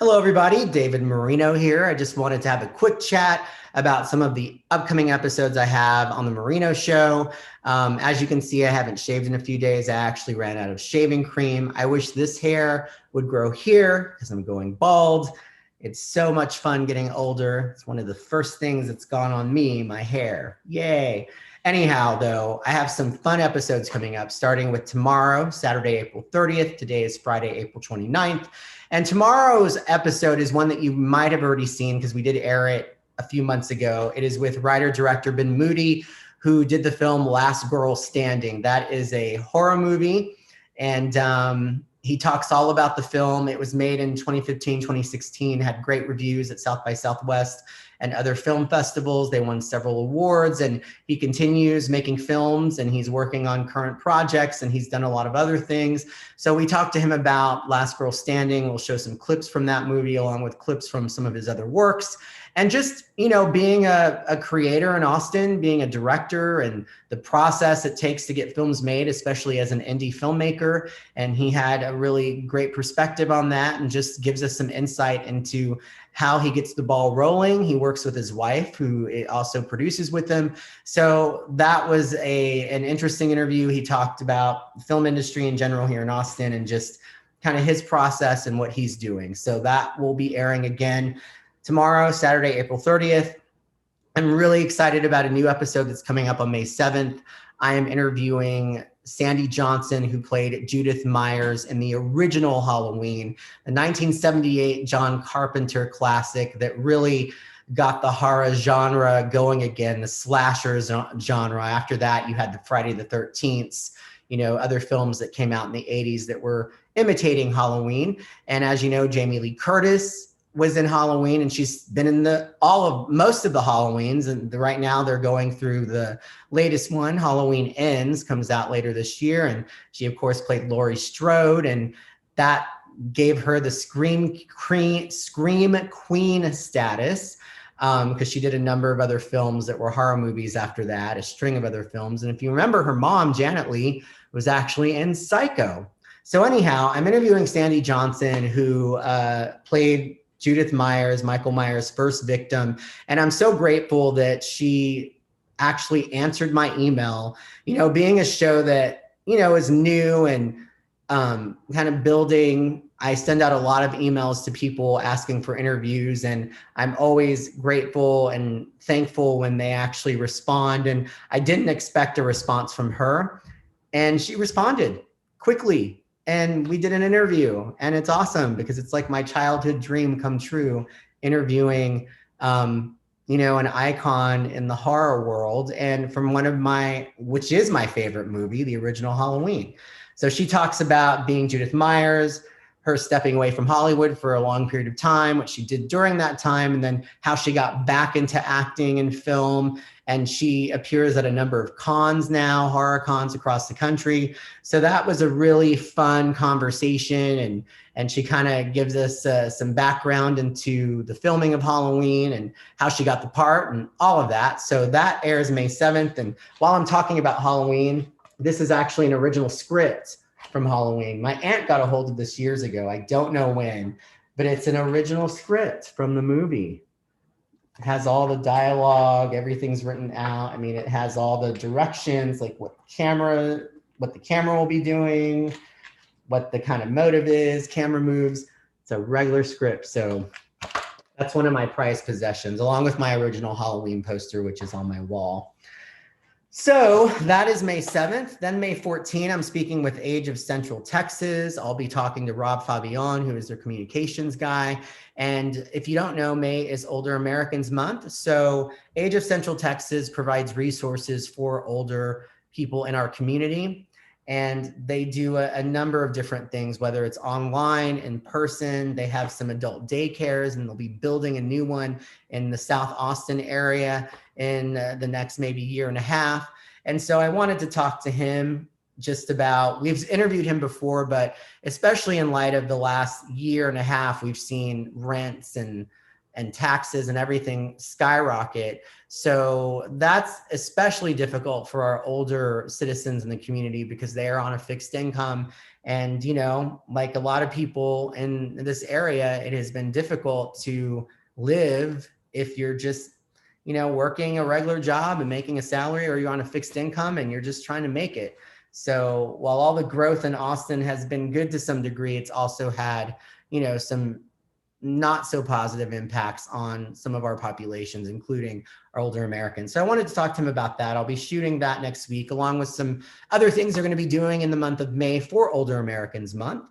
Hello, everybody. David Marino here. I just wanted to have a quick chat about some of the upcoming episodes I have on the Marino Show. As you can see, I haven't shaved in a few days. I actually ran out of shaving cream. I wish this hair would grow here because I'm going bald. It's so much fun getting older. It's one of the first things that's gone on me, my hair. Yay. Anyhow, though, I have some fun episodes coming up, starting with tomorrow, Saturday, April 30th. Today is Friday, April 29th. And tomorrow's episode is one that you might have already seen because we did air it a few months ago. It is with writer-director Ben Moody, who did the film Last Girl Standing. That is a horror movie, and he talks all about the film. It was made in 2015, 2016, had great reviews at South by Southwest and other film festivals. They won several awards, and he continues making films, and he's working on current projects, and he's done a lot of other things. So we talked to him about Last Girl Standing. We'll show some clips from that movie along with clips from some of his other works. And just, you know, being a creator in Austin, being a director, and the process it takes to get films made, especially as an indie filmmaker. And he had a really great perspective on that and just gives us some insight into how he gets the ball rolling. He works with his wife, who also produces with him. So that was an interesting interview. He talked about the film industry in general here in Austin and just kind of his process and what he's doing. So that will be airing again tomorrow, Saturday, April 30th. I'm really excited about a new episode that's coming up on May 7th. I am interviewing Sandy Johnson, who played Judith Myers in the original Halloween, the 1978 John Carpenter classic that really got the horror genre going again, the slasher genre. After that, you had the Friday the 13th, you know, other films that came out in the 80s that were imitating Halloween. And as you know, Jamie Lee Curtis was in Halloween, and she's been in most of the Halloweens. And right now they're going through the latest one, Halloween Ends, comes out later this year. And she, of course, played Laurie Strode, and that gave her the Scream Queen status because she did a number of other films that were horror movies after that, a string of other films. And if you remember, her mom, Janet Leigh, was actually in Psycho. So anyhow, I'm interviewing Sandy Johnson, who played Judith Myers, Michael Myers' first victim. And I'm so grateful that she actually answered my email, you know, being a show that, you know, is new and kind of building. I send out a lot of emails to people asking for interviews, and I'm always grateful and thankful when they actually respond. And I didn't expect a response from her, and she responded quickly. And we did an interview, and it's awesome because it's like my childhood dream come true, interviewing, you know, an icon in the horror world, and from which is my favorite movie, the original Halloween. So she talks about being Judith Myers, her stepping away from Hollywood for a long period of time, what she did during that time, and then how she got back into acting and film. And she appears at a number of cons now, horror cons across the country. So that was a really fun conversation. And she kind of gives us some background into the filming of Halloween and how she got the part and all of that. So that airs May 7th. And while I'm talking about Halloween, this is actually an original script from Halloween. My aunt got a hold of this years ago. I don't know when, but it's an original script from the movie. It has all the dialogue, everything's written out. I mean, it has all the directions, like what the camera will be doing, what the kind of motive is, camera moves. It's a regular script. So that's one of my prized possessions, along with my original Halloween poster, which is on my wall. So that is May 7th. Then May 14th, I'm speaking with Age of Central Texas. I'll be talking to Rob Faubion, who is their communications guy. And if you don't know, May is Older Americans Month. So Age of Central Texas provides resources for older people in our community. And they do a number of different things, whether it's online, in person. They have some adult daycares, and they'll be building a new one in the South Austin area in the next maybe year and a half. And so I wanted to talk to him just about, we've interviewed him before, but especially in light of the last year and a half, we've seen rents and and taxes and everything skyrocket. So that's especially difficult for our older citizens in the community because they are on a fixed income. And, you know, like a lot of people in this area, it has been difficult to live if you're just, you know, working a regular job and making a salary, or you're on a fixed income and you're just trying to make it. So while all the growth in Austin has been good to some degree, it's also had, you know, some not so positive impacts on some of our populations, including our older Americans. So I wanted to talk to him about that. I'll be shooting that next week, along with some other things they're going to be doing in the month of May for Older Americans Month.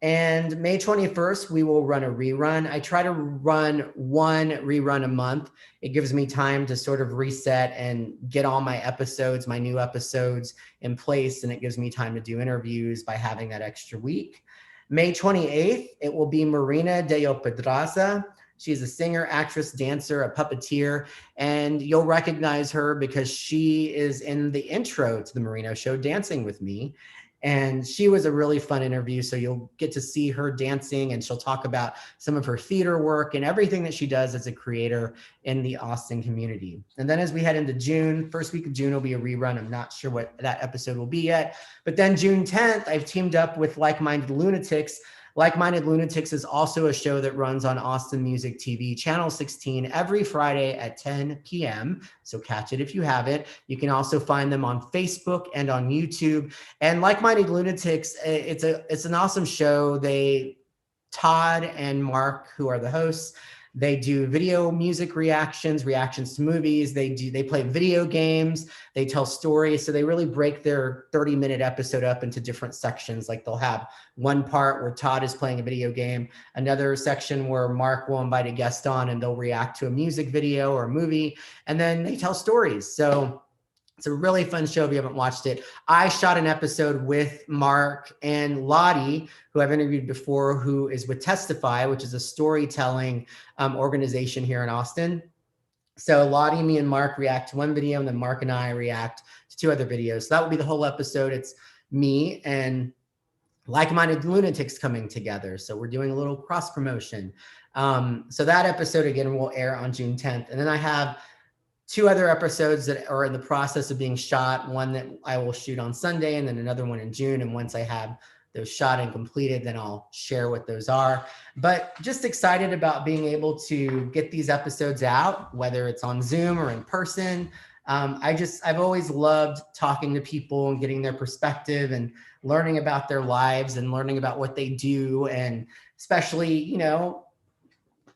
And May 21st, we will run a rerun. I try to run one rerun a month. It gives me time to sort of reset and get all my episodes, my new episodes in place. And it gives me time to do interviews by having that extra week. May 28th, it will be Marina De-Yoe Pedraza. She's a singer, actress, dancer, a puppeteer, and you'll recognize her because she is in the intro to the Marino Show, Dancing with Me. And she was a really fun interview. So you'll get to see her dancing, and she'll talk about some of her theater work and everything that she does as a creator in the Austin community. And then as we head into June, first week of June will be a rerun. I'm not sure what that episode will be yet. But then June 10th, I've teamed up with Like-Minded Lunatics. Like-Minded Lunatics is also a show that runs on Austin Music TV, Channel 16, every Friday at 10 p.m. So catch it if you haven't. You can also find them on Facebook and on YouTube. And Like-Minded Lunatics, it's an awesome show. Todd and Mark, who are the hosts, they do video music reactions to movies. They play video games. They tell stories. So they really break their 30-minute episode up into different sections. Like they'll have one part where Todd is playing a video game, another section where Mark will invite a guest on and they'll react to a music video or a movie, and then they tell stories. So it's a really fun show if you haven't watched it. I shot an episode with Mark and Lottie, who I've interviewed before, who is with Testify, which is a storytelling organization here in Austin. So Lottie, me, and Mark react to one video, and then Mark and I react to two other videos. So that will be the whole episode. It's me and Like-Minded Lunatics coming together. So we're doing a little cross promotion. So that episode, again, will air on June 10th. And then I have two other episodes that are in the process of being shot, one that I will shoot on Sunday, and then another one in June. And once I have those shot and completed, then I'll share what those are. But just excited about being able to get these episodes out, whether it's on Zoom or in person. I've always loved talking to people and getting their perspective and learning about their lives and learning about what they do. And especially, you know,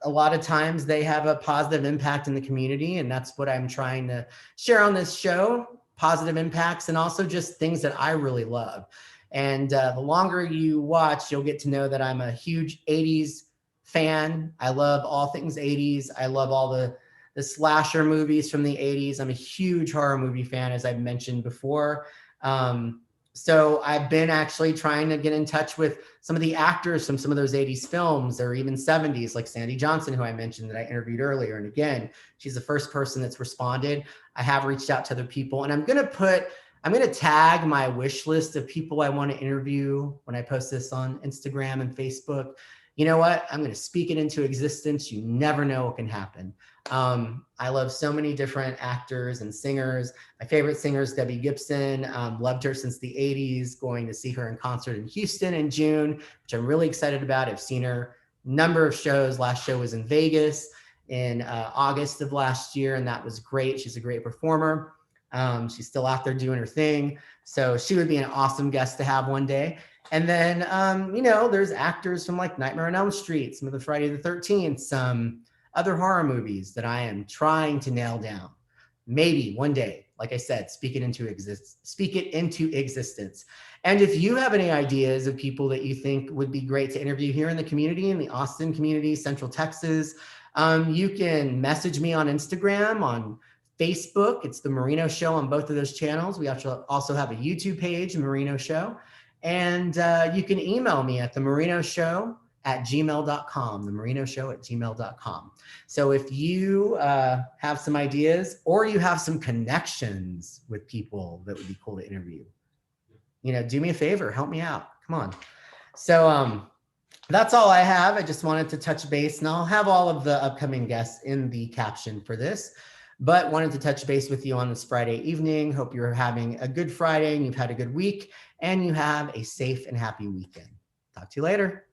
a lot of times they have a positive impact in the community, and that's what I'm trying to share on this show, positive impacts, and also just things that I really love. And the longer you watch, you'll get to know that I'm a huge 80s fan. I love all things 80s. I love all the slasher movies from the 80s. I'm a huge horror movie fan, as I've mentioned before. So I've been actually trying to get in touch with some of the actors from some of those 80s films, or even 70s, like Sandy Johnson, who I mentioned that I interviewed earlier. And again, she's the first person that's responded. I have reached out to other people, and I'm going to tag my wish list of people I want to interview when I post this on Instagram and Facebook. You know what? I'm going to speak it into existence. You never know what can happen. I love so many different actors and singers. My favorite singer is Debbie Gibson. Loved her since the 80s, going to see her in concert in Houston in June, which I'm really excited about. I've seen her number of shows. Last show was in Vegas in August of last year, and that was great. She's a great performer. She's still out there doing her thing. So she would be an awesome guest to have one day. And then, you know, there's actors from like Nightmare on Elm Street, some of the Friday the 13th, some other horror movies that I am trying to nail down. Maybe one day, like I said, speak it into existence. And if you have any ideas of people that you think would be great to interview here in the community, in the Austin community, Central Texas, you can message me on Instagram, on Facebook. It's the Marino Show on both of those channels. We also have a YouTube page, Marino Show. And you can email me at themarinoshow@gmail.com, themarinoshow@gmail.com. So if you have some ideas, or you have some connections with people that would be cool to interview, you know, do me a favor, help me out. Come on. So That's all I have. I just wanted to touch base, and I'll have all of the upcoming guests in the caption for this, but wanted to touch base with you on this Friday evening. Hope you're having a good Friday and you've had a good week and you have a safe and happy weekend. Talk to you later.